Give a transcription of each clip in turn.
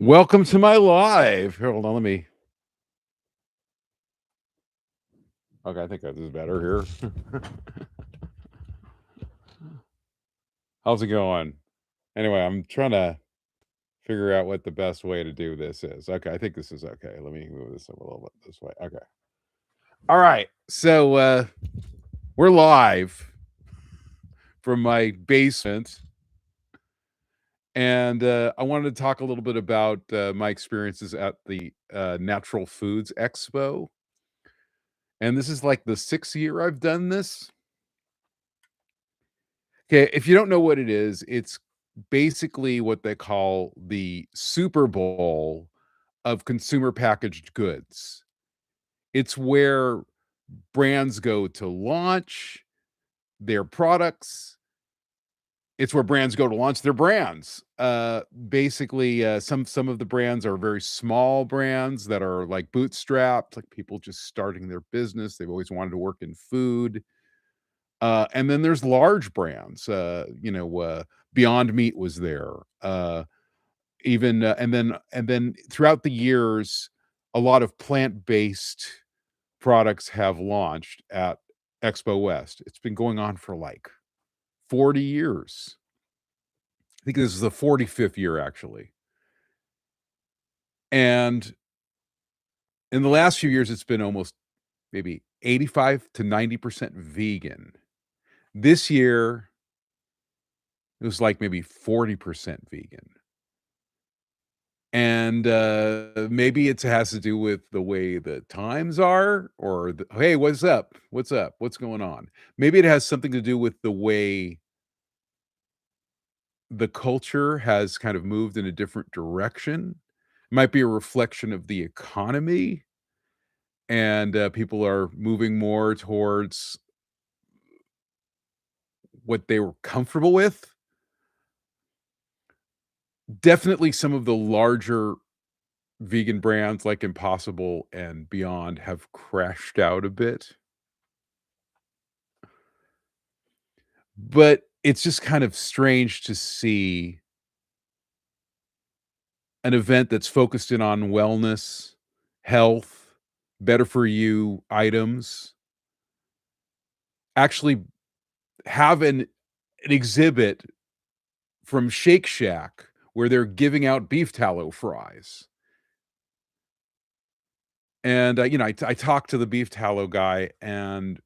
Welcome to my live. Here, hold on, let me. Okay, I think this is better here. How's it going? Anyway, I'm trying to figure out what the best way to do this is. Okay, I think this is okay. Let me move this up a little bit this way. Okay. All right. So we're live from my basement. And I wanted to talk a little bit about my experiences at the Natural Foods Expo. And this is like the sixth year I've done this. Okay, if you don't know what it is, it's basically what they call the Super Bowl of consumer packaged goods. It's where brands go to launch their products. It's where brands go to launch their brands. Basically, some of the brands are very small brands that are like bootstrapped, like people just starting their business. They've always wanted to work in food. And then there's large brands, Beyond Meat was there. Even and then throughout the years, a lot of plant-based products have launched at Expo West. It's been going on for like 40 years. I think this is the 45th year actually. And in the last few years, it's been almost maybe 85 to 90% vegan. This year, it was like maybe 40% vegan. And, maybe it has to do with the way the times are or the, "Hey, what's up? What's up? What's going on?" Maybe it has something to do with the way the culture has kind of moved in a different direction. Might be a reflection of the economy, and, people are moving more towards what they were comfortable with. Definitely some of the larger vegan brands like Impossible and Beyond have crashed out a bit. But it's just kind of strange to see an event that's focused in on wellness, health, better for you items, actually have an exhibit from Shake Shack where they're giving out beef tallow fries. And, I talked to the beef tallow guy, and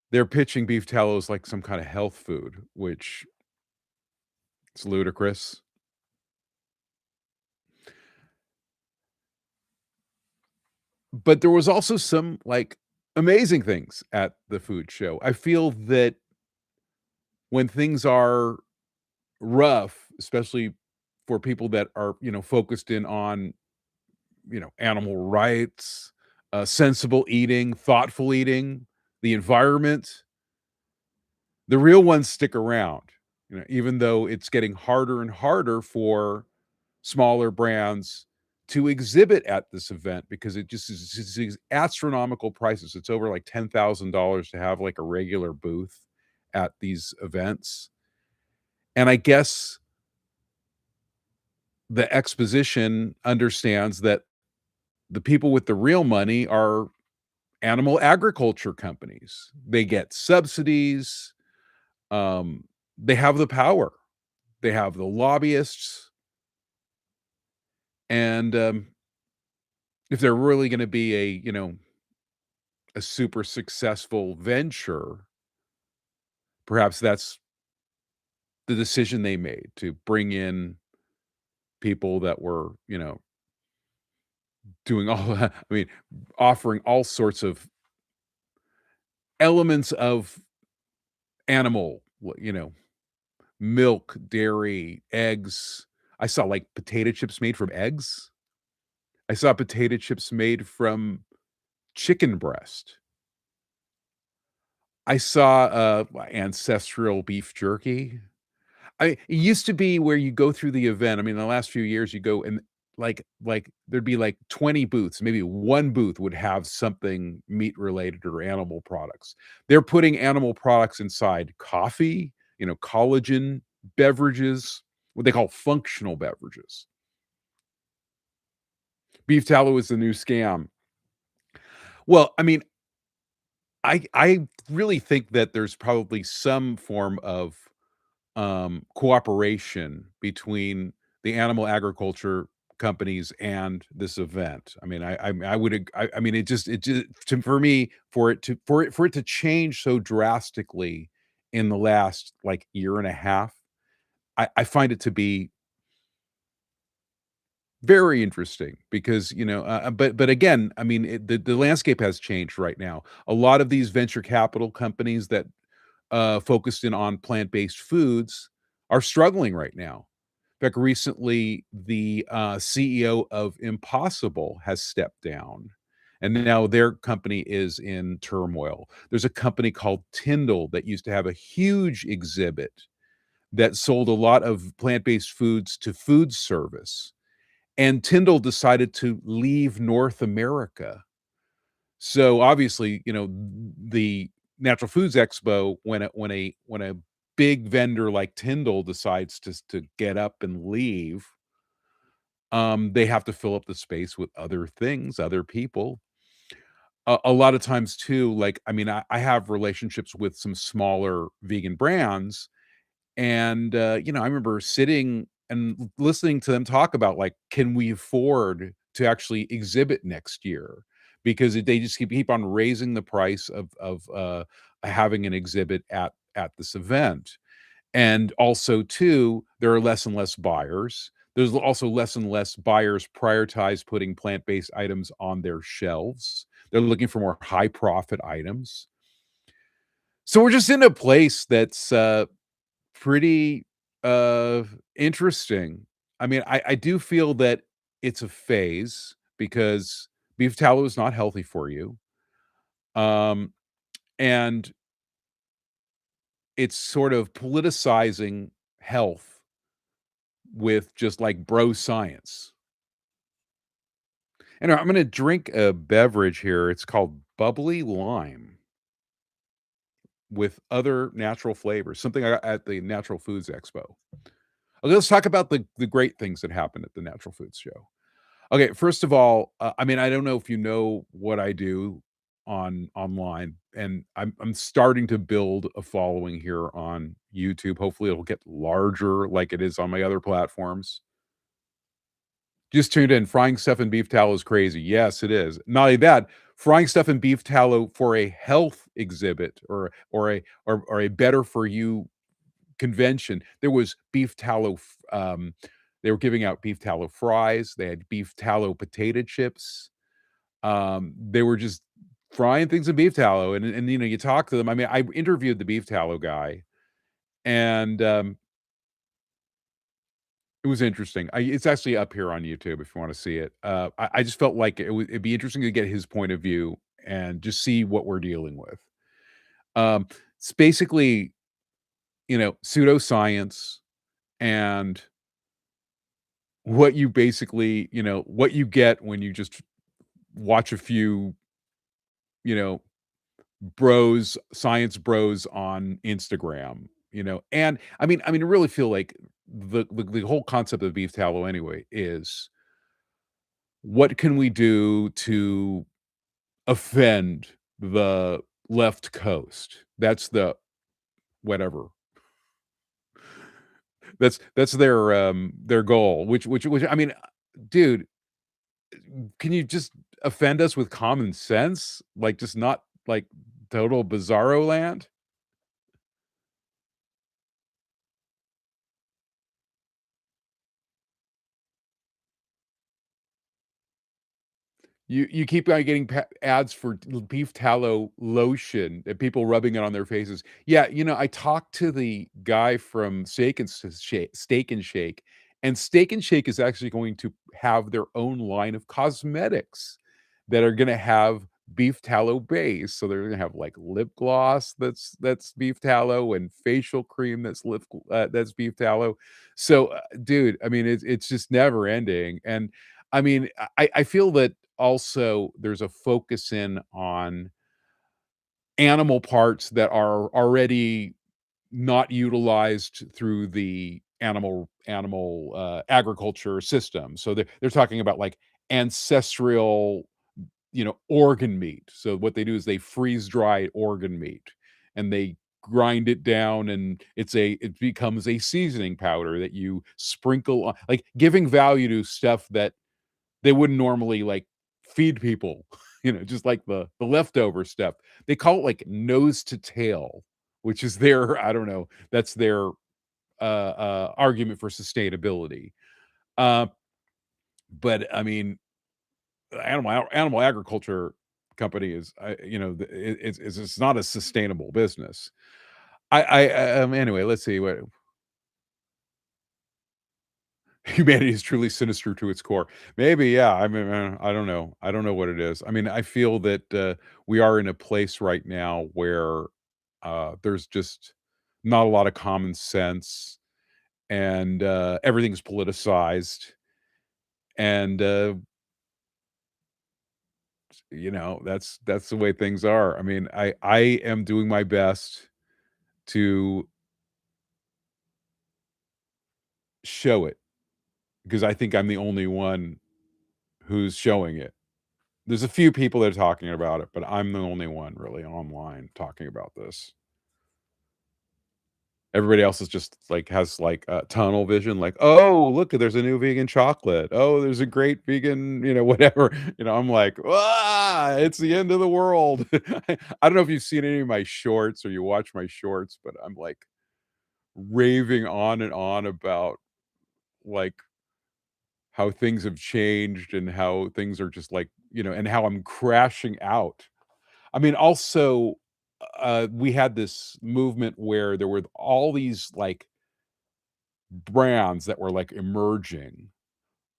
they're pitching beef tallow as like some kinda health food, which is ludicrous. But there was also some, like, amazing things at the food show. I feel that when things are rough, especially for people that are, focused in on, animal rights, sensible eating, thoughtful eating, the environment, the real ones stick around, even though it's getting harder and harder for smaller brands to exhibit at this event because it just is it's these astronomical prices. It's over like $10,000 to have like a regular booth at these events. And I guess the exposition understands that the people with the real money are animal agriculture companies. They get subsidies. Um, they have the power. They have the lobbyists. And if they're really going to be a super successful venture, perhaps that's the decision they made to bring in people that were, doing all I mean, offering all sorts of elements of animal, milk, dairy, eggs. I saw like potato chips made from eggs. I saw potato chips made from chicken breast. I saw ancestral beef jerky. It used to be where you go through the event. I mean, the last few years, you go and there'd be like 20 booths. Maybe one booth would have something meat related or animal products. They're putting animal products inside coffee, collagen beverages, what they call functional beverages. Beef tallow is the new scam. Well, I mean, I really think that there's probably some form of cooperation between the animal agriculture companies and this event. I mean, I would I mean it just to, for me for it to change so drastically in the last like year and a half, I find it to be very interesting because, but again, I mean, the landscape has changed right now. A lot of these venture capital companies that focused in on plant-based foods are struggling right now. In fact, recently, the CEO of Impossible has stepped down, and now their company is in turmoil. There's a company called Tyndall that used to have a huge exhibit that sold a lot of plant-based foods to food service, and Tyndall decided to leave North America. So, obviously, the Natural Foods Expo, when a big vendor like Tyndall decides to get up and leave, they have to fill up the space with other things, other people. A lot of times too, like, I mean, I have relationships with some smaller vegan brands, and, I remember sitting and listening to them talk about, like, can we afford to actually exhibit next year? Because they just keep on raising the price of having an exhibit at this event. And also too, there are less and less buyers. There's also less and less buyers prioritize putting plant-based items on their shelves. They're looking for more high profit items. So we're just in a place that's, pretty, interesting. I mean, I do feel that it's a phase because beef tallow is not healthy for you, um, and it's sort of politicizing health with just, like, bro science. And I'm gonna drink a beverage here, it's called bubbly lime with other natural flavors, something I got at the Natural Foods Expo. Okay, let's talk about the great things that happened at the Natural Foods Show. Okay, first of all, I mean, I don't know if you know what I do online, and I'm starting to build a following here on YouTube. Hopefully, it'll get larger like it is on my other platforms. Just tuned in. Frying stuff in beef tallow is crazy. Yes, it is. Not only that, frying stuff in beef tallow for a health exhibit or a better for you convention. There was beef tallow. They were giving out beef tallow fries. They had beef tallow potato chips. They were just frying things in beef tallow, and you talk to them. I mean, I interviewed the beef tallow guy, and it was interesting. It's actually up here on YouTube if you want to see it. I just felt like it'd be interesting to get his point of view and just see what we're dealing with. Um, it's basically, pseudoscience and what you basically, what you get when you just watch a few, you know, science bros on Instagram, and I really feel like the whole concept of beef tallow anyway is what can we do to offend the left coast? That's the whatever. That's their goal, which I mean, dude, can you just offend us with common sense? Like, just not, like, total bizarro land? You keep on getting ads for beef tallow lotion and people rubbing it on their faces. Yeah, I talked to the guy from Steak and Shake, and Steak and Shake is actually going to have their own line of cosmetics that are gonna have beef tallow base. So they're gonna have, like, lip gloss that's beef tallow and facial cream that's beef tallow. So, dude, I mean, it's just never ending, and I mean, I feel that also there's a focus in on animal parts that are already not utilized through the agriculture system. So they're talking about like ancestral, organ meat. So what they do is they freeze dry organ meat and they grind it down, and it becomes a seasoning powder that you sprinkle on, like giving value to stuff that they wouldn't normally like feed people, just like the leftover stuff. They call it like nose to tail, which is their, I don't know, that's their argument for sustainability. Uh, but I mean, animal agriculture company is, it's not a sustainable business. Anyway, let's see what humanity is truly sinister to its core. Maybe, yeah. I mean, I don't know. I don't know what it is. I mean, I feel that we are in a place right now where there's just not a lot of common sense, and everything's politicized, and that's the way things are. I mean, I am doing my best to show it because I think I'm the only one who's showing it. There's a few people that are talking about it, but I'm the only one really online talking about this. Everybody else is just like has like tunnel vision, like, oh, look, there's a new vegan chocolate. Oh, there's a great vegan, whatever. I'm like, it's the end of the world. I don't know if you've seen any of my shorts or you watch my shorts, but I'm like raving on and on about like how things have changed and how things are just like, and how I'm crashing out. I mean, also, we had this movement where there were all these like brands that were like emerging,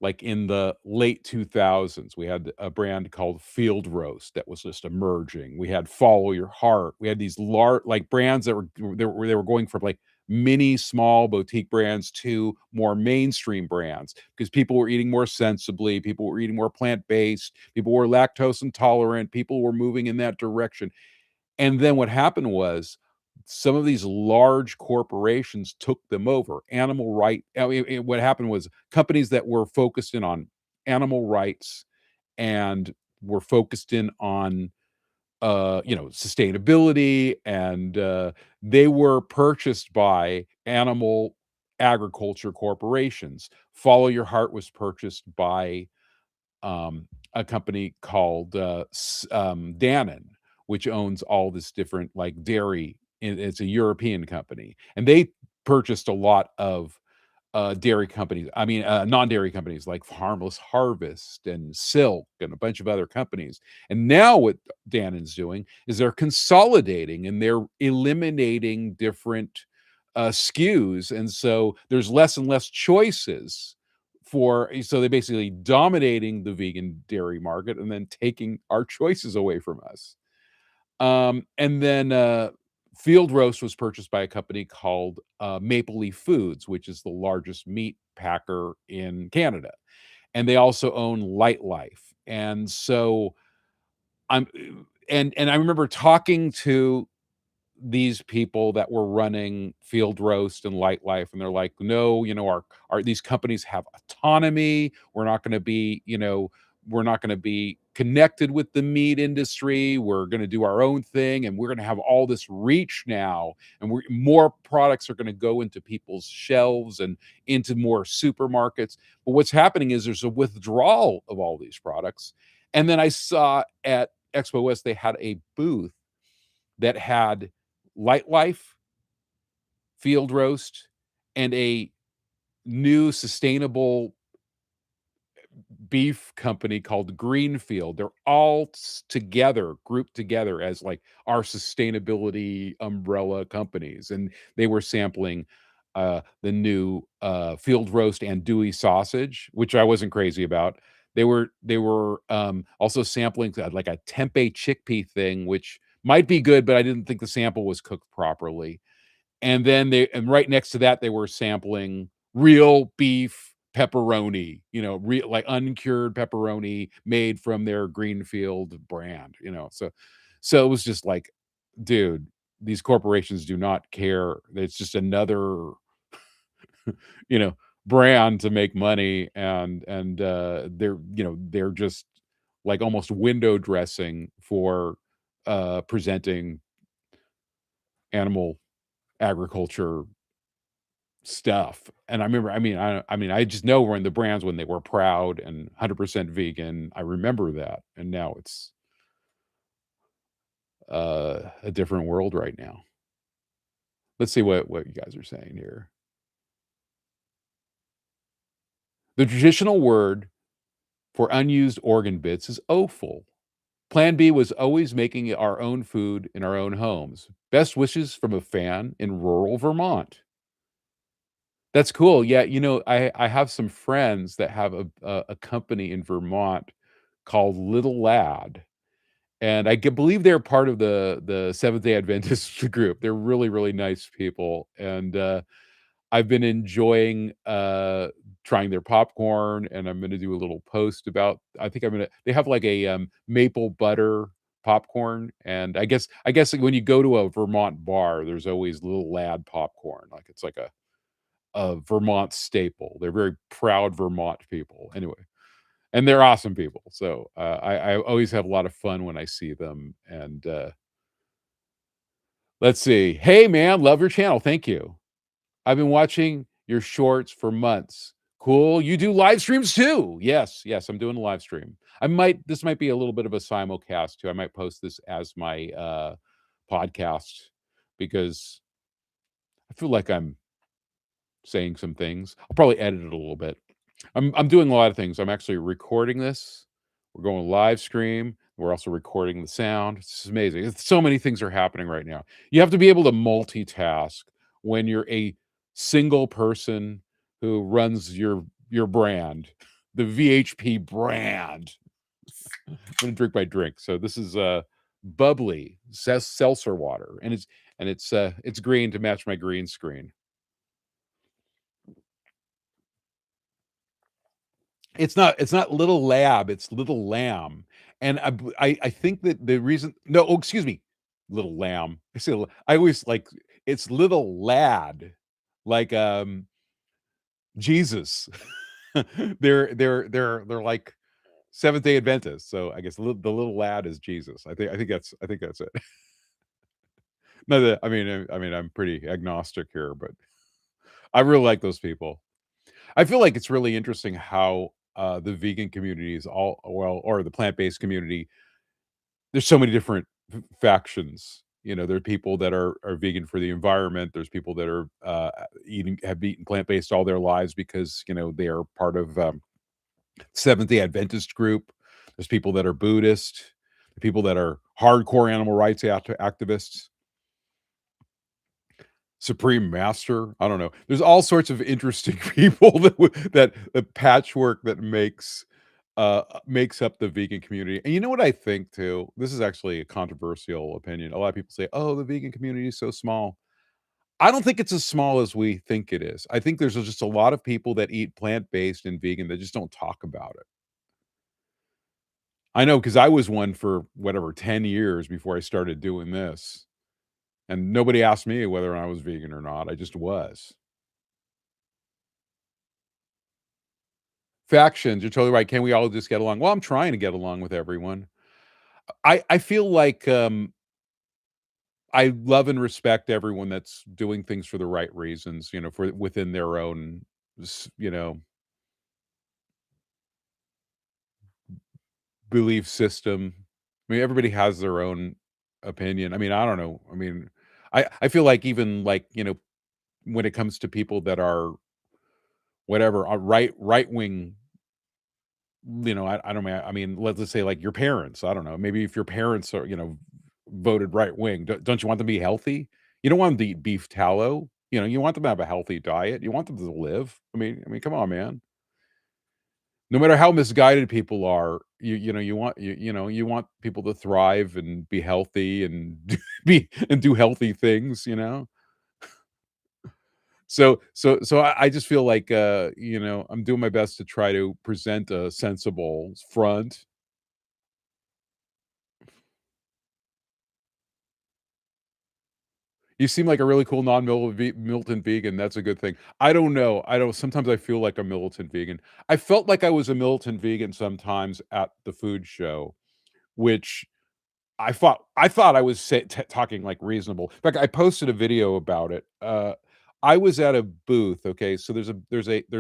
like in the late 2000s. We had a brand called Field Roast that was just emerging. We had Follow Your Heart. We had these large like brands that they were going from like mini small boutique brands to more mainstream brands because people were eating more sensibly, people were eating more plant-based, people were lactose intolerant, people were moving in that direction. And then what happened was some of these large corporations took them over. What happened was companies that were focused in on animal rights and were focused in on sustainability, and they were purchased by animal agriculture corporations. Follow Your Heart was purchased by a company called Dannon, which owns all this different like dairy. It's a European company, and they purchased a lot of dairy companies. I mean, non-dairy companies like Harmless Harvest and Silk and a bunch of other companies. And now what Dannon's doing is they're consolidating and they're eliminating different SKUs, and so there's less and less choices so they basically dominating the vegan dairy market and then taking our choices away from us. And then Field Roast was purchased by a company called Maple Leaf Foods, which is the largest meat packer in Canada. And they also own Light Life. And so I'm and I remember talking to these people that were running Field Roast and Light Life, and they're like, no, our these companies have autonomy. We're not going to be connected with the meat industry. We're going to do our own thing, and we're going to have all this reach now, and more products are going to go into people's shelves and into more supermarkets. But what's happening is there's a withdrawal of all these products. And then I saw at Expo West they had a booth that had Light Life, Field Roast, and a new sustainable beef company called Greenfield. They're all together, grouped together as like our sustainability umbrella companies. And they were sampling the new Field Roast and Dewey sausage, which I wasn't crazy about. They were also sampling like a tempeh chickpea thing, which might be good, but I didn't think the sample was cooked properly. And right next to that, they were sampling real beef pepperoni, real like uncured pepperoni made from their Greenfield brand, so it was just like, dude, these corporations do not care. It's just another you know, brand to make money, they're, they're just, like, almost window dressing for, presenting animal agriculture stuff, and I remember I just know when the brands when they were proud and 100% vegan, I remember that, and now it's, a different world right now. Let's see what you guys are saying here. The traditional word for unused organ bits is offal. Plan B was always making our own food in our own homes. Best wishes from a fan in rural Vermont. That's cool. Yeah, I have some friends that have a company in Vermont called Little Lad, and believe they're part of the Seventh Day Adventist group. They're really, really nice people, and, I've been enjoying, trying their popcorn, and I'm gonna do a little post about I think I'm gonna they have, like, a, maple butter popcorn, and I guess when you go to a Vermont bar, there's always Little Lad popcorn, like, it's like a Vermont staple. They're very proud Vermont people, anyway, and they're awesome people, so, I always have a lot of fun when I see them, and, let's see. "Hey, man, love your channel, thank you. I've been watching your shorts for months. Cool. You do live streams too?" Yes, yes, I'm doing a live stream. This might be a little bit of a simulcast too. I might post this as my, podcast because I feel like I'm saying some things. I'll probably edit it a little bit. I'm doing a lot of things. I'm actually recording this. We're going live stream. We're also recording the sound. It's amazing. So many things are happening right now. You have to be able to multitask when you're a single person who runs your brand, the VHP brand. I'm gonna drink my drink. So this is bubbly seltzer water, and it's green to match my green screen. It's not Little Lab, it's Little Lamb, and I think that the reason no, oh, excuse me, Little Lamb. I always like it's Little Lad, like, Jesus. They're like Seventh Day Adventists, so I guess the little lad is Jesus. I think that's it. No, that I'm pretty agnostic here, but I really like those people. I feel like it's really interesting how, the vegan community is all well, or the plant-based community, there's so many different factions. There are people that are vegan for the environment. There's people that are, have eaten plant-based all their lives because, they are part of, Seventh-day Adventist group. There's people that are Buddhist, people that are hardcore animal rights activists. Supreme Master, I don't know. There's all sorts of interesting people that the patchwork that makes up the vegan community. And you know what I think too? This is actually a controversial opinion. A lot of people say, "Oh, the vegan community is so small." I don't think it's as small as we think it is. I think there's just a lot of people that eat plant-based and vegan that just don't talk about it. I know because I was one for whatever 10 years before I started doing this, and nobody asked me whether I was vegan or not. I just was. Factions, you're totally right. Can we all just get along? Well, I'm trying to get along with everyone. I feel like, I love and respect everyone that's doing things for the right reasons, for within their own s belief system. Everybody has their own opinion. I don't know. I feel like even, like, when it comes to people that are whatever, right-wing, I don't mean let's just say, like, your parents, I don't know, maybe if your parents are, voted right wing, don't you want them to be healthy? You don't want them to eat beef tallow, you want them to have a healthy diet, you want them to live. Come on, man. No matter how misguided people are, you want people to thrive and be healthy and do healthy things, So I just feel like, I'm doing my best to try to present a sensible front. You seem like a really cool non-militant vegan, that's a good thing. I don't know, I don't sometimes I feel like a militant vegan. I felt like I was a militant vegan sometimes at the food show, which I thought I was talking, like, reasonable. In fact, I posted a video about it. I was at a booth, okay, so there's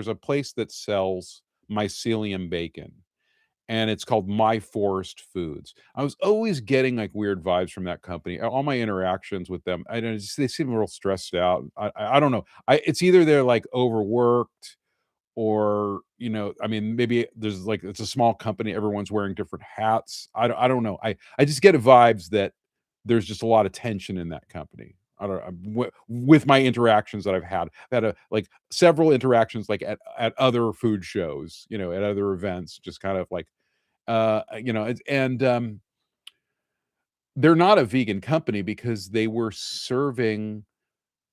a place that sells mycelium bacon, and it's called My Forest Foods. I was always getting, like, weird vibes from that company. All my interactions with them, I don't just they seem real stressed out. I don't know. I It's either they're, like, overworked or, I mean, maybe there's, like it's a small company, everyone's wearing different hats. I don't know. I just get vibes that there's just a lot of tension in that company. I don't with my interactions that I've had. I've had, like, several interactions, like, at other food shows, at other events, just kind of like, they're not a vegan company because they were serving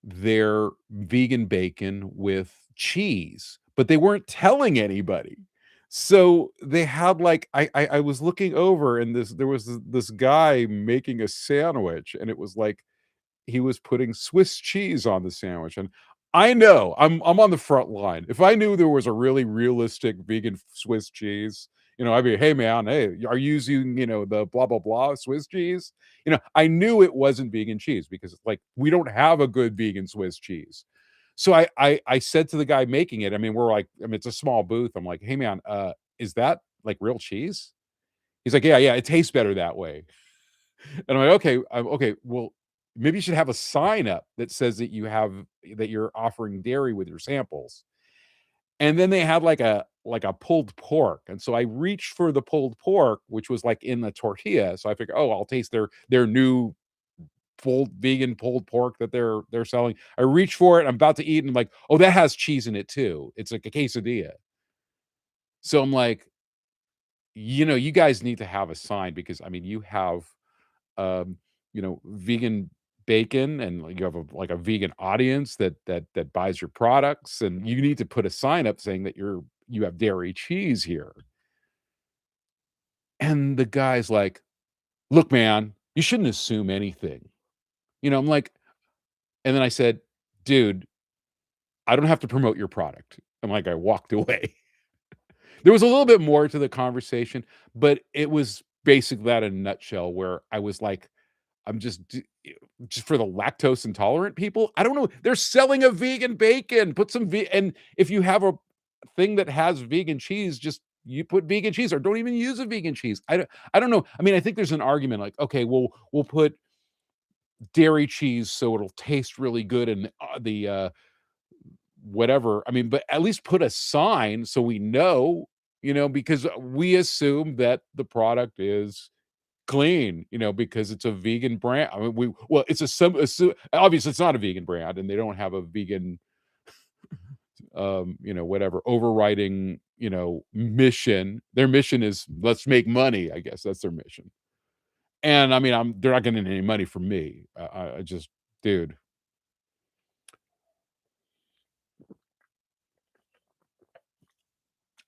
their vegan bacon with cheese, but they weren't telling anybody. So they had, like I was looking over and there was this guy making a sandwich, and it was like he was putting Swiss cheese on the sandwich, and I know, I'm on the front line. If I knew there was a really realistic vegan Swiss cheese, I'd be, "Hey, man, hey, are you using, the blah, blah, blah Swiss cheese?" I knew it wasn't vegan cheese because, like, we don't have a good vegan Swiss cheese. So I said to the guy making it, I mean, it's a small booth. I'm like, "Hey, man, is that, like, real cheese?" He's like, "Yeah, yeah, it tastes better that way." And I'm like, "Okay, okay, well, maybe you should have a sign up that says that you're offering dairy with your samples." And then they had, like a pulled pork, and so I reached for the pulled pork, which was, like, in the tortilla, so I figured, "Oh, I'll taste their new pulled vegan pulled pork that they're selling." I reach for it, I'm about to eat, and I'm like, "Oh, that has cheese in it too. It's like a quesadilla." So I'm like, "You guys need to have a sign because, I mean, you have um, vegan bacon, and, like, you have a vegan audience that buys your products, and you need to put a sign up saying that you have dairy cheese here." And the guy's like, "Look, man, you shouldn't assume anything." I'm like, and then I said, "Dude, I don't have to promote your product." And, like, I walked away. There was a little bit more to the conversation, but it was basically that in a nutshell where I was like, I'm just for the lactose intolerant people? I don't know. They're selling a vegan bacon. Put some and if you have a thing that has vegan cheese, just you put vegan cheese or don't even use a vegan cheese. I don't know. I mean, I think there's an argument like, okay, well, we'll put dairy cheese so it'll taste really good and the whatever. I mean, but at least put a sign so we know, because we assume that the product is clean, because it's a vegan brand. I mean, it's obviously it's not a vegan brand, and they don't have a vegan, whatever overriding, mission. Their mission is let's make money. I guess that's their mission. And I mean, they're not getting any money from me. I just, dude,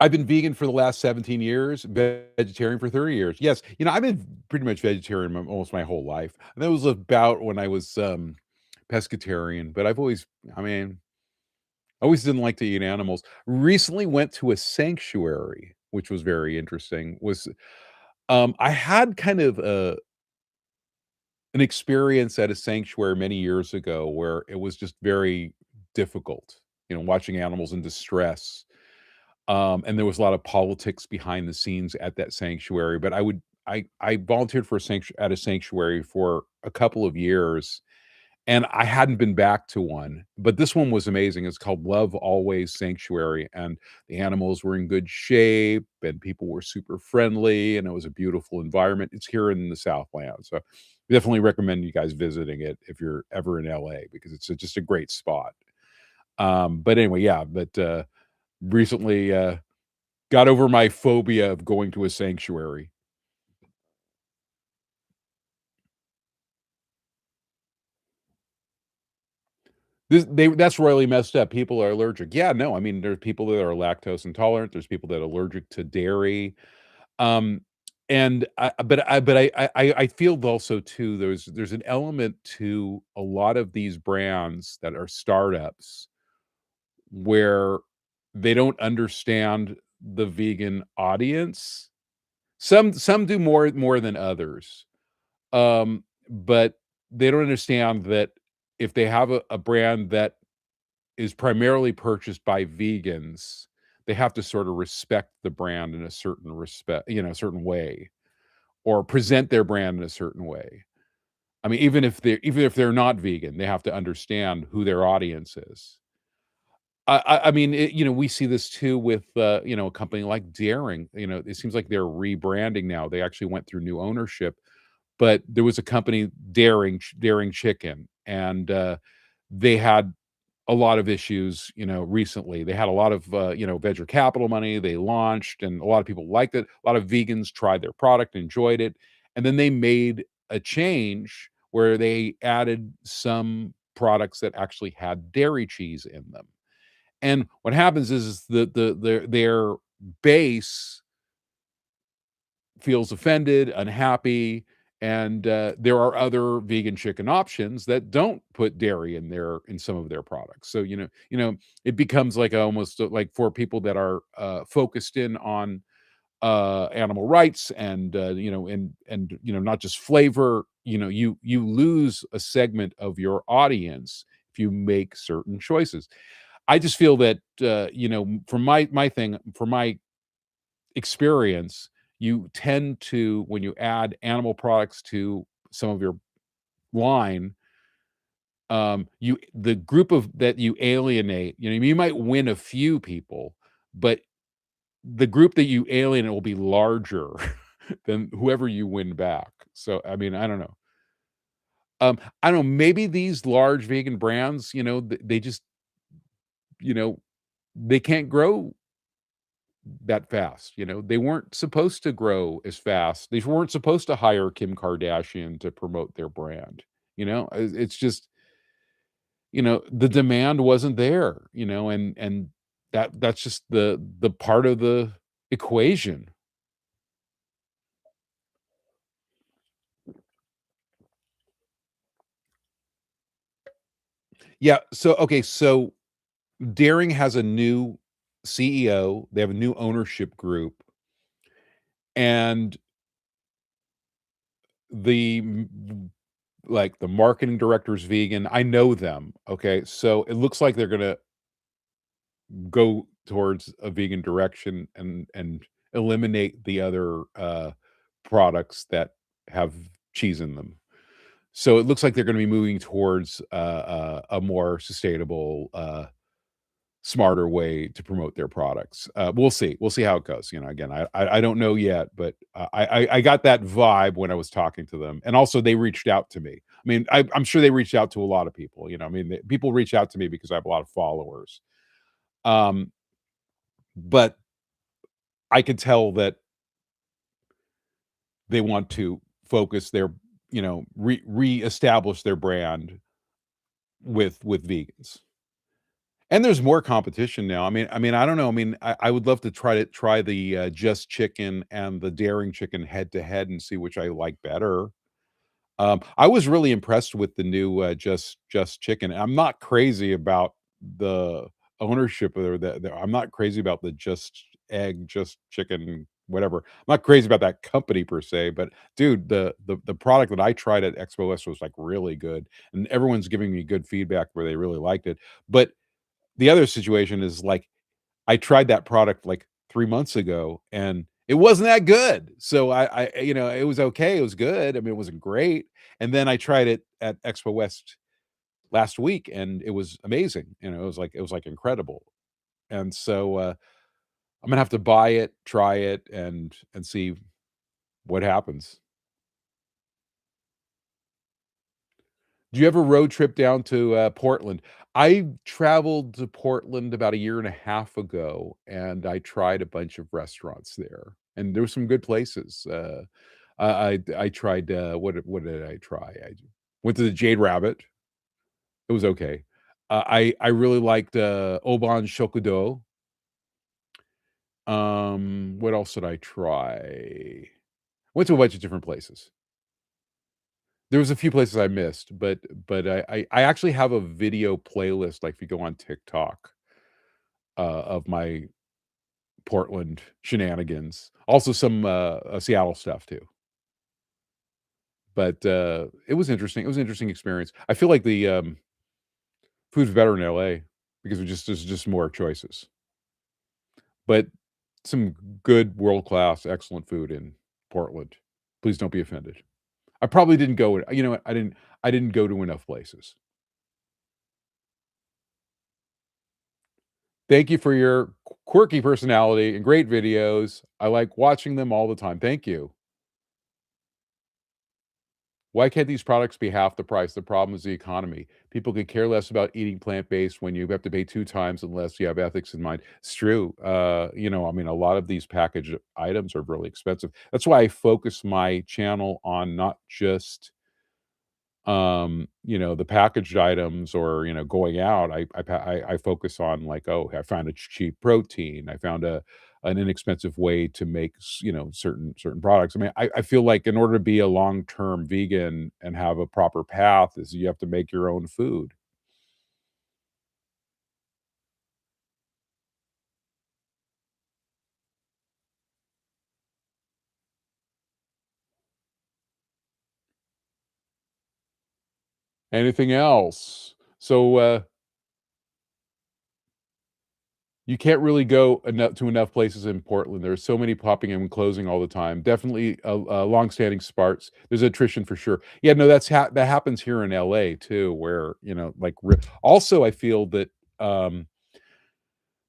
I've been vegan for the last 17 years, vegetarian for 30 years. Yes, I've been pretty much vegetarian almost my whole life. And that was about when I was pescatarian, but I mean, I always didn't like to eat animals. Recently went to a sanctuary, which was very interesting. I had kind of an experience at a sanctuary many years ago where it was just very difficult, watching animals in distress. And there was a lot of politics behind the scenes at that sanctuary, but I volunteered for at a sanctuary for a couple of years, and I hadn't been back to one, but this one was amazing. It's called Love Always Sanctuary, and the animals were in good shape, and people were super friendly, and it was a beautiful environment. It's here in the Southland, so definitely recommend you guys visiting it if you're ever in LA because it's just a great spot. But anyway, yeah, but recently got over my phobia of going to a sanctuary. That's royally messed up. People are allergic. Yeah, no, I mean, there's people that are lactose intolerant, there's people that are allergic to dairy. Um, And I feel also too, there's an element to a lot of these brands that are startups where they don't understand the vegan audience. Some do more than others. But they don't understand that if they have a brand that is primarily purchased by vegans, they have to sort of respect the brand in a certain respect, a certain way, or present their brand in a certain way. I mean, even if they're not vegan, they have to understand who their audience is. I mean, we see this too with a company like Daring. It seems like they're rebranding now. They actually went through new ownership, but there was a company, Daring Chicken, and they had a lot of issues, recently. They had a lot of, venture capital money. They launched, and a lot of people liked it. A lot of vegans tried their product, enjoyed it, and then they made a change where they added some products that actually had dairy cheese in them. And what happens is their base feels offended, unhappy, and there are other vegan chicken options that don't put dairy in some of their products. So it becomes like almost like for people that are focused in on animal rights and not just flavor. You lose a segment of your audience if you make certain choices. I just feel that from my experience, you tend to, when you add animal products to some of your line, you the group of that you alienate, you might win a few people, but the group that you alienate will be larger than whoever you win back. So, I mean, I don't know. I don't know, maybe these large vegan brands, they just, you know, they can't grow that fast. They weren't supposed to grow as fast. They weren't supposed to hire Kim Kardashian to promote their brand. It's just, the demand wasn't there, and that's just the part of the equation. Yeah, so okay, so Daring has a new CEO, they have a new ownership group, and the marketing director's vegan. I know them, okay? So it looks like they're gonna go towards a vegan direction and eliminate the other products that have cheese in them. So it looks like they're gonna be moving towards a more sustainable, smarter way to promote their products. We'll see. We'll see how it goes. Again, I don't know yet, but I got that vibe when I was talking to them, and also they reached out to me. I mean, I'm sure they reached out to a lot of people. I mean, people reach out to me because I have a lot of followers. Um, but I could tell that they want to focus their, reestablish their brand with vegans. And there's more competition now. I mean, I don't know. I mean, I would love to try the, Just Chicken and the Daring Chicken head to head and see which I like better. I was really impressed with the new, Just Chicken. I'm not crazy about the ownership or I'm not crazy about the Just Egg, Just Chicken, whatever. I'm not crazy about that company per se, but dude, the product that I tried at Expo West was, like, really good, and everyone's giving me good feedback where they really liked it. But the other situation is, like, I tried that product, like, 3 months ago, and it wasn't that good. So it was okay, it was good, I mean, it wasn't great, and then I tried it at Expo West last week, and it was amazing, it was, like, incredible. And so, I'm gonna have to buy it, try it, and see what happens. Do you ever road trip down to, Portland? I traveled to Portland about a year and a half ago, and I tried a bunch of restaurants there, and there were some good places. I tried, what did I try? I went to the Jade Rabbit. It was okay. I really liked, Aubin Chocolat. What else did I try? Went to a bunch of different places. There was a few places I missed, but I actually have a video playlist, like, if you go on TikTok, of my Portland shenanigans. Also some, Seattle stuff too. But, it was interesting. It was an interesting experience. I feel like the, food's better in LA because there's just more choices. But some good world-class, excellent food in Portland. Please don't be offended. I probably didn't go, you know what? I didn't go to enough places. Thank you for your quirky personality and great videos. I like watching them all the time. Thank you. Why can't these products be half the price? The problem is the economy. People could care less about eating plant-based when you have to pay 2 times unless you have ethics in mind. It's true. I mean, a lot of these packaged items are really expensive. That's why I focus my channel on not just the packaged items or, going out. I focus on like, oh, I found a cheap protein. I found an inexpensive way to make certain products. I mean, I feel like in order to be a long-term vegan and have a proper path is you have to make your own food. Anything else? So you can't really go enough to enough places in Portland. There's so many popping and closing all the time. Definitely long-standing Sparts. There's attrition for sure. Yeah, no, that happens here in LA too, where like also I feel that um,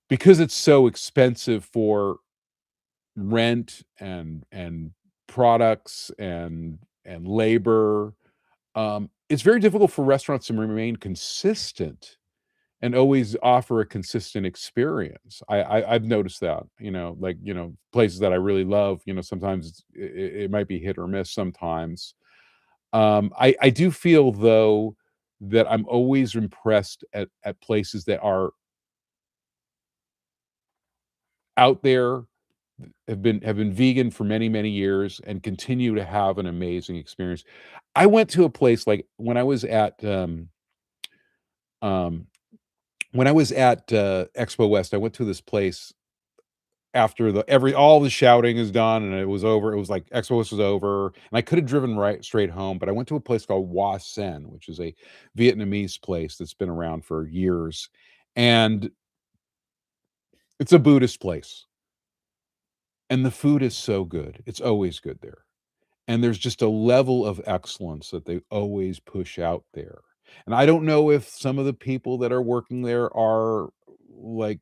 because it's so expensive for rent and products and labor, it's very difficult for restaurants to remain consistent and always offer a consistent experience. I've noticed that, like, places that I really love, sometimes it might be hit or miss sometimes. I do feel though that I'm always impressed at places that are out there, have been vegan for many, many years and continue to have an amazing experience. I went to a place like um when I was at Expo West, I went to this place after the every all the shouting is done and it was over. It was like Expo was over, and I could have driven right straight home, but I went to a place called Hoa Sen, which is a Vietnamese place that's been around for years, and it's a Buddhist place, and the food is so good. It's always good there, and there's just a level of excellence that they always push out there, and I don't know if some of the people that are working there are like,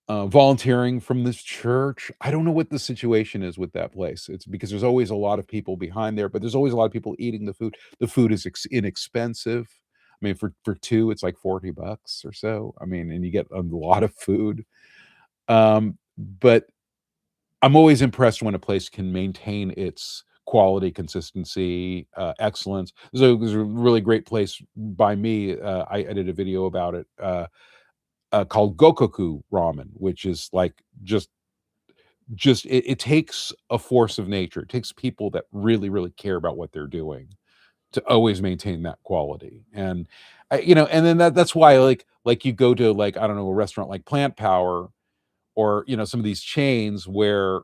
volunteering from this church. I don't know what the situation is with that place. It's because there's always a lot of people behind there, but there's always a lot of people eating the food. The food is inexpensive. I mean, for 2, it's like $40 or so. I mean, and you get a lot of food. But I'm always impressed when a place can maintain its quality, consistency, excellence. There's a really great place by me. I did a video about it. Called Gokoku ramen, which is like it takes a force of nature. It takes people that really, really care about what they're doing to always maintain that quality. And and then that's why like you go to like, I don't know, a restaurant like Plant Power or some of these chains where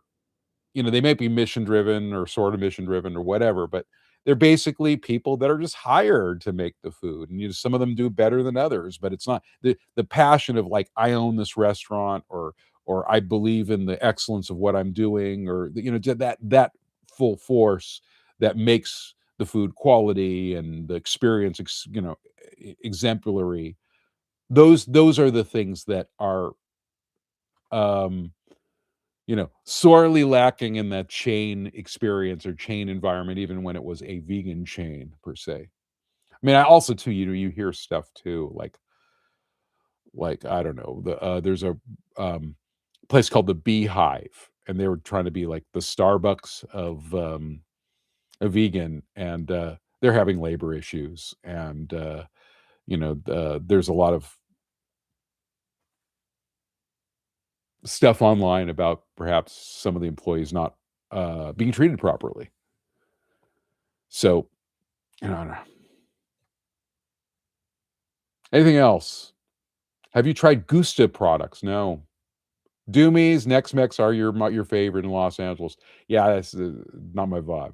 they might be mission driven or sort of mission driven or whatever, but they're basically people that are just hired to make the food. And some of them do better than others, but it's not the passion of like, I own this restaurant or I believe in the excellence of what I'm doing, or that full force that makes the food quality and the experience exemplary. Those are the things that are um sorely lacking in that chain experience or chain environment, even when it was a vegan chain per se. I mean, I also too, you hear stuff too, like I don't know, there's a place called the Beehive, and they were trying to be like the Starbucks of a vegan, and they're having labor issues, and there's a lot of stuff online about perhaps some of the employees not being treated properly. So, I don't know. Anything else? Have you tried Gusta products? No. Doomies, Nex Mex are your favorite in Los Angeles. Yeah, that's, not my vibe.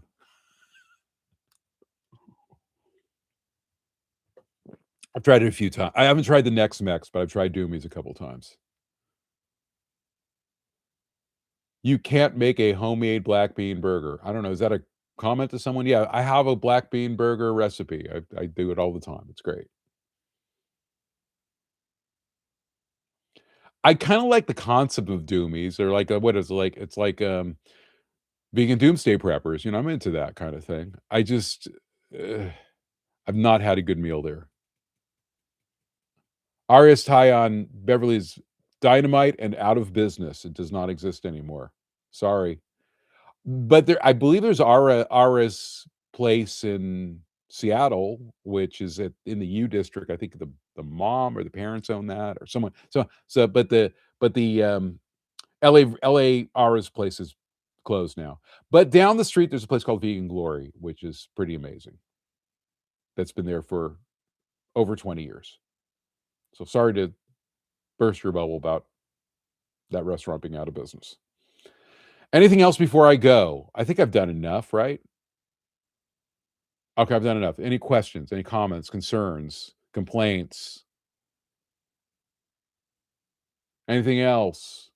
I've tried it a few times. I haven't tried the Nex Mex, but I've tried Doomies a couple times. You can't make a homemade black bean burger. I don't know, is that a comment to someone? Yeah, I have a black bean burger recipe. I do it all the time. It's great. I kinda like the concept of Doomies. They're like, what is it like? It's like, vegan doomsday preppers, I'm into that kinda thing. I just, uh, I've not had a good meal there. Arias Thai on Beverly's dynamite and out of business. It does not exist anymore. Sorry. But I believe there's Ara's place in Seattle, which is in the U district. I think the mom or the parents own that or someone. But the LA Ara's place is closed now. But down the street, there's a place called Vegan Glory, which is pretty amazing. That's been there for over 20 years. So sorry to burst your bubble about that restaurant being out of business. Anything else before I go? I think I've done enough, right? Okay, I've done enough. Any questions, any comments, concerns, complaints? Anything else?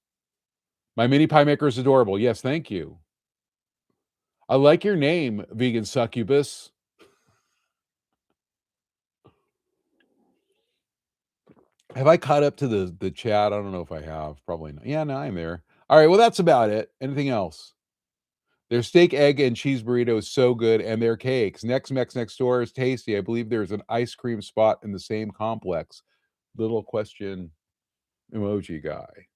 My mini pie maker is adorable. Yes, thank you. I like your name, Vegan Succubus. Have I caught up to the chat? I don't know if I have. Probably not. Yeah, no, I'm there. All right, well, that's about it. Anything else? Their steak, egg, and cheese burrito is so good, and their cakes. Next Mex next door is tasty. I believe there's an ice cream spot in the same complex. Little question emoji guy.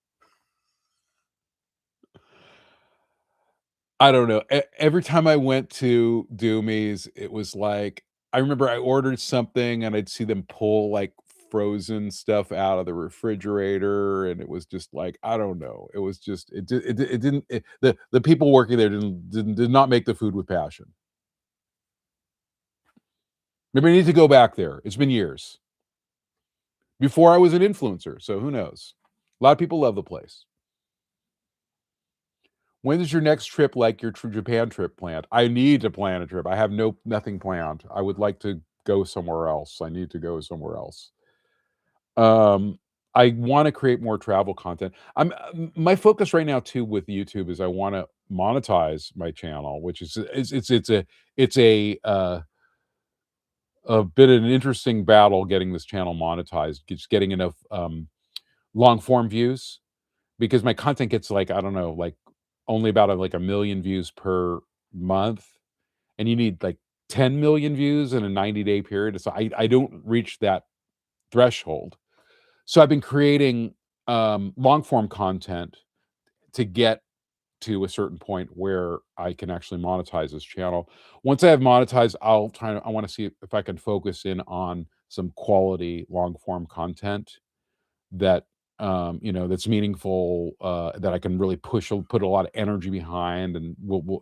I don't know. Every time I went to Doomies, it was like I remember I ordered something and I'd see them pull like frozen stuff out of the refrigerator, and it was just like I don't know. It was just it didn't the people working there did not make the food with passion. Maybe I need to go back there. It's been years before I was an influencer, so who knows? A lot of people love the place. When is your next trip like your Japan trip planned? I need to plan a trip. I have nothing planned. I would like to go somewhere else. I need to go somewhere else. Um, I wanna create more travel content. My focus right now too with YouTube is I wanna monetize my channel, which it's a bit of an interesting battle getting this channel monetized, just getting enough, long form views because my content gets like, I don't know, like only about like 1,000,000 views per month, and you need like 10,000,000 views in a 90-day period. So I don't reach that threshold. So I've been creating long form content to get to a certain point where I can actually monetize this channel. Once I have monetized, I want to see if I can focus in on some quality long form content that that's meaningful, that I can really put a lot of energy behind, and will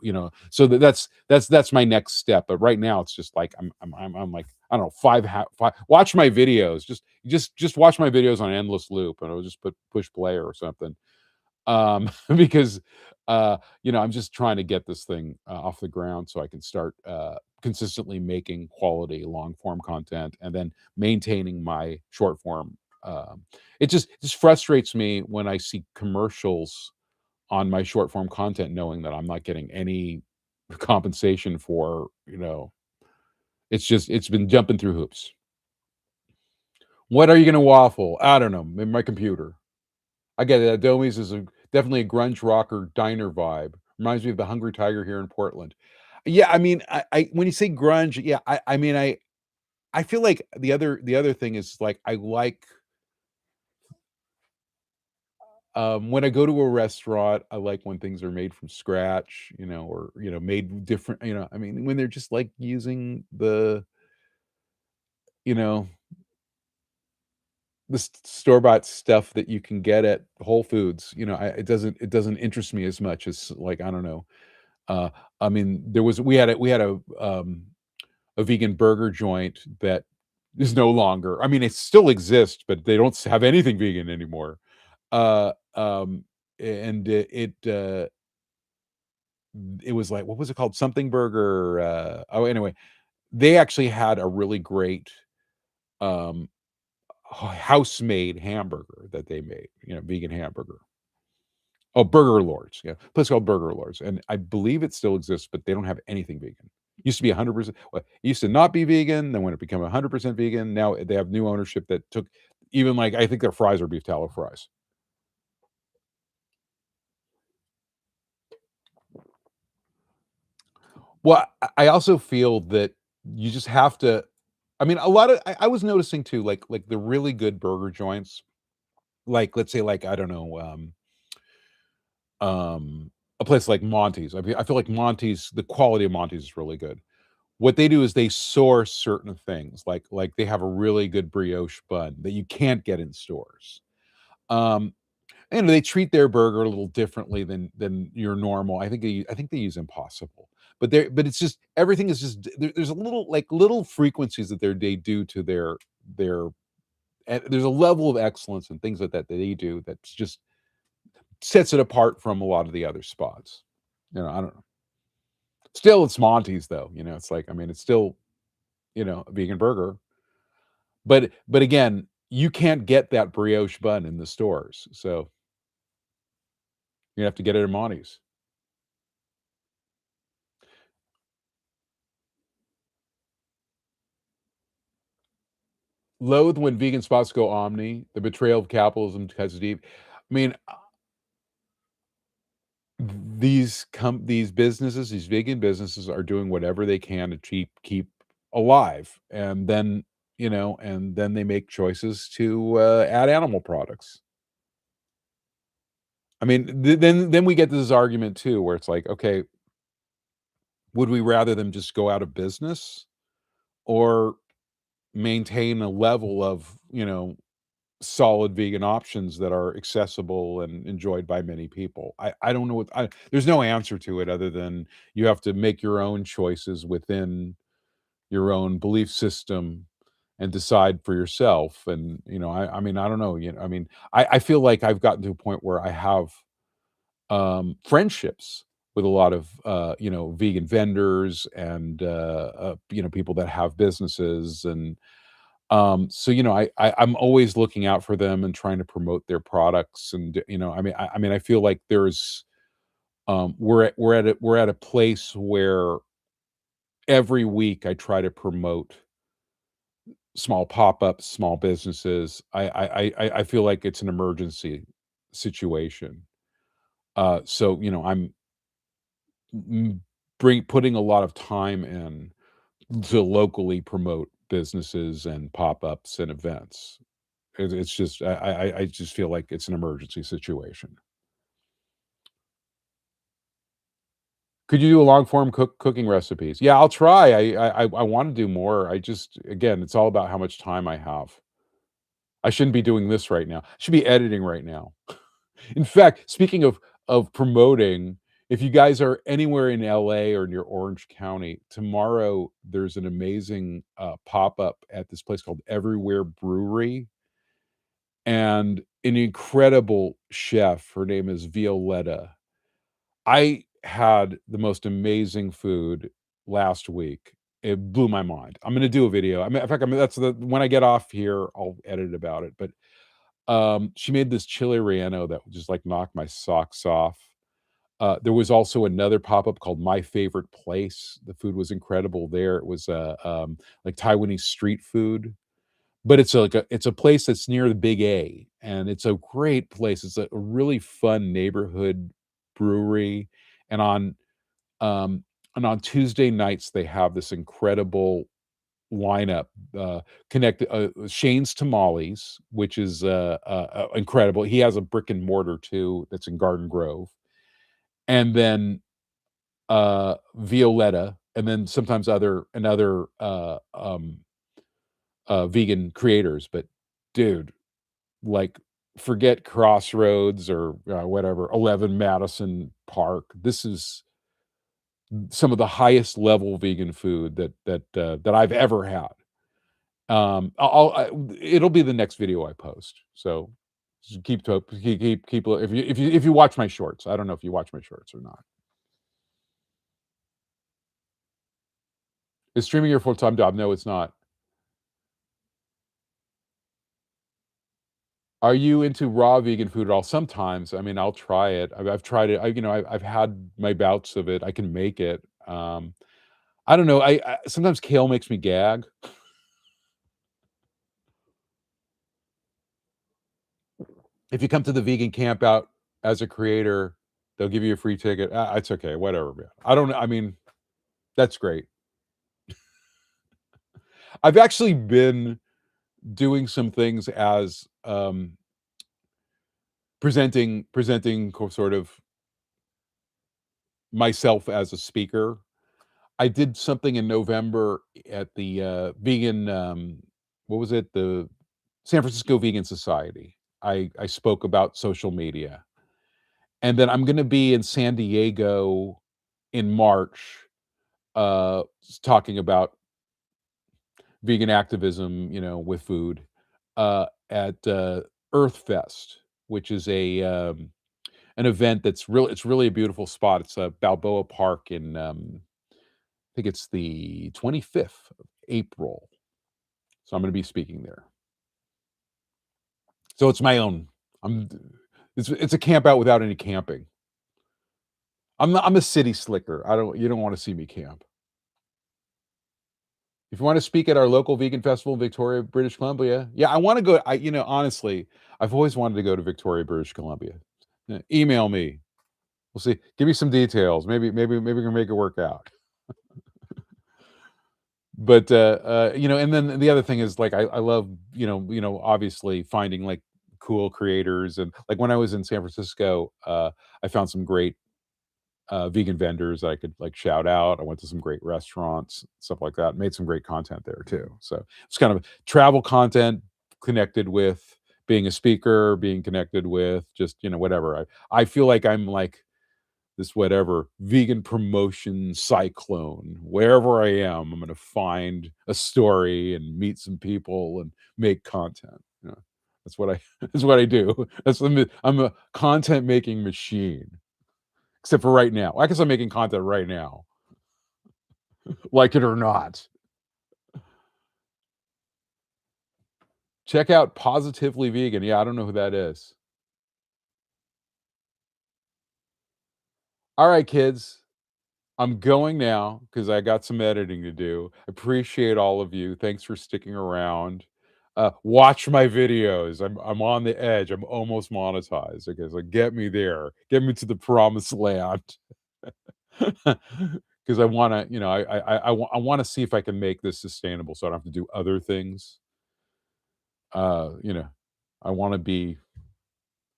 so that's my next step. But right now, it's just like I'm like I don't know five. Watch my videos, just watch my videos on endless loop, and I'll just push play or something, because I'm just trying to get this thing off the ground so I can start consistently making quality long form content and then maintaining my short form. It just frustrates me when I see commercials on my short form content, knowing that I'm not getting any compensation for. It's been jumping through hoops. What are you going to waffle? I don't know. Maybe my computer. I get it. Adomi's is definitely a grunge rocker diner vibe. Reminds me of the Hungry Tiger here in Portland. Yeah, I mean, I when you say grunge, yeah, I mean, I feel like the other thing is like I like when I go to a restaurant, I like when things are made from scratch, or made different. I mean, when they're just like using you know, the store bought stuff that you can get at Whole Foods. It doesn't interest me as much as like I don't know Uh, I mean, there was a vegan burger joint that is no longer, I mean, it still exists, but they don't have anything vegan anymore. Uh, um, and it was like, what was it called? Something burger, anyway, they actually had a really great, um, house-made hamburger that they made, vegan hamburger. Oh, Burger Lords, yeah, place called Burger Lords, and I believe it still exists, but they don't have anything vegan. Used to be 100%, well, it used to not be vegan, then when it became 100% vegan, now they have new ownership that took, even, like, I think their fries are beef tallow fries. Well, I also feel that you just have to, I mean, a lot of, I was noticing too, like the really good burger joints, like, let's say, like, I don't know, a place like Monty's. I feel like Monty's, the quality of Monty's is really good. What they do is they source certain things, like they have a really good brioche bun that you can't get in stores. Um, and they treat their burger a little differently than your normal. I think they use Impossible, but it's just, everything is just, there's a little, like, little frequencies that they do to their there's a level of excellence and things like that that they do that's just sets it apart from a lot of the other spots. I don't know. Still, it's Monty's though. It's like, I mean, it's still, a vegan burger, but again, you can't get that brioche bun in the stores, so you have to get it at Monty's. Loathe when vegan spots go omni, the betrayal of capitalism cuts deep. I mean, these businesses, these vegan businesses are doing whatever they can to keep alive, and then they make choices to, add animal products. I mean, then we get this argument too, where it's like, okay, would we rather them just go out of business or maintain a level of, solid vegan options that are accessible and enjoyed by many people? I don't know, there's no answer to it other than you have to make your own choices within your own belief system and decide for yourself. And, I mean, I don't know, I mean, I feel like I've gotten to a point where I have, friendships with a lot of, vegan vendors and, people that have businesses. And so, I'm always looking out for them and trying to promote their products. And, I mean, I feel like there's, we're at a place where every week I try to promote small pop-ups, small businesses. I feel like it's an emergency situation. So, I'm putting a lot of time in to locally promote businesses and pop-ups and events. It's just, I just feel like it's an emergency situation. Could you do a long form cooking recipes? Yeah, I'll try. I wanna do more. I just, again, it's all about how much time I have. I shouldn't be doing this right now. I should be editing right now. In fact, speaking of promoting, if you guys are anywhere in LA or near Orange County, tomorrow there's an amazing, pop-up at this place called Everywhere Brewery, and an incredible chef, her name is Violetta. I had the most amazing food last week. It blew my mind. I'm gonna do a video. I mean, in fact, that's the when I get off here, I'll edit about it, but, she made this chili relleno that just, like, knocked my socks off. There was also another pop-up called My Favorite Place. The food was incredible there. It was, like Taiwanese street food. But it's a place that's near the Big A, and it's a great place. It's a really fun neighborhood brewery, and um, on Tuesday nights, they have this incredible lineup, connected, Shane's Tamales, which is, incredible. He has a brick and mortar too that's in Garden Grove, and then, Violetta, and then sometimes other, vegan creators. But dude, like, forget Crossroads or, whatever, 11 Madison Park. This is some of the highest level vegan food that I've ever had. It'll be the next video I post. So just keep if you watch my shorts. I don't know if you watch my shorts or not. Is streaming your full-time job? No, it's not. Are you into raw vegan food at all? Sometimes. I mean, I'll try it. I've tried it. I've had my bouts of it. I can make it. I don't know. I sometimes kale makes me gag. If you come to the vegan camp out as a creator, they'll give you a free ticket. It's okay, whatever, man. I mean, that's great. I've actually been doing some things as, presenting sort of myself as a speaker. I did something in November at the, vegan, what was it? The San Francisco Vegan Society. I spoke about social media, and then I'm gonna be in San Diego in March, talking about vegan activism, with food, at, Earth Fest, which is an event it's really a beautiful spot. It's, Balboa Park in, I think it's the 25th of April. So I'm gonna be speaking there. So it's my own I'm it's a camp out without any camping. I'm a city slicker. I don't You don't wanna see me camp. If you wanna speak at our local vegan festival in Victoria, British Columbia, yeah, I wanna go. Honestly, I've always wanted to go to Victoria, British Columbia. Email me. We'll see. Give me some details. Maybe we can make it work out. But, and then the other thing is, like, I love, obviously finding, like, cool creators, and, like, when I was in San Francisco, I found some great, vegan vendors I could, like, shout out. I went to some great restaurants, stuff like that, made some great content there too. So, it's kind of travel content connected with being a speaker, being connected with just, whatever. I feel like I'm, like, this whatever vegan promotion cyclone. Wherever I am, I'm gonna find a story and meet some people and make content. That's what I that's what I do. I'm a content making machine. Except for right now. I guess I'm making content right now, like it or not. Check out Positively Vegan. Yeah, I don't know who that is. All right, kids. I'm going now because I got some editing to do. Appreciate all of you. Thanks for sticking around. Watch my videos. I'm on the edge. I'm almost monetized. Okay, so get me there. Get me to the promised land. Because I want to, I want to see if I can make this sustainable, so I don't have to do other things. Uh, you know, I want to be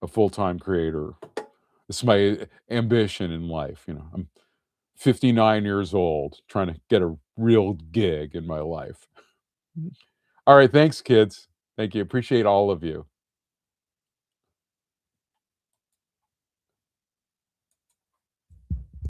a full time creator. This is my ambition in life. I'm 59 years old, trying to get a real gig in my life. All right, thanks, kids. Thank you. Appreciate all of you.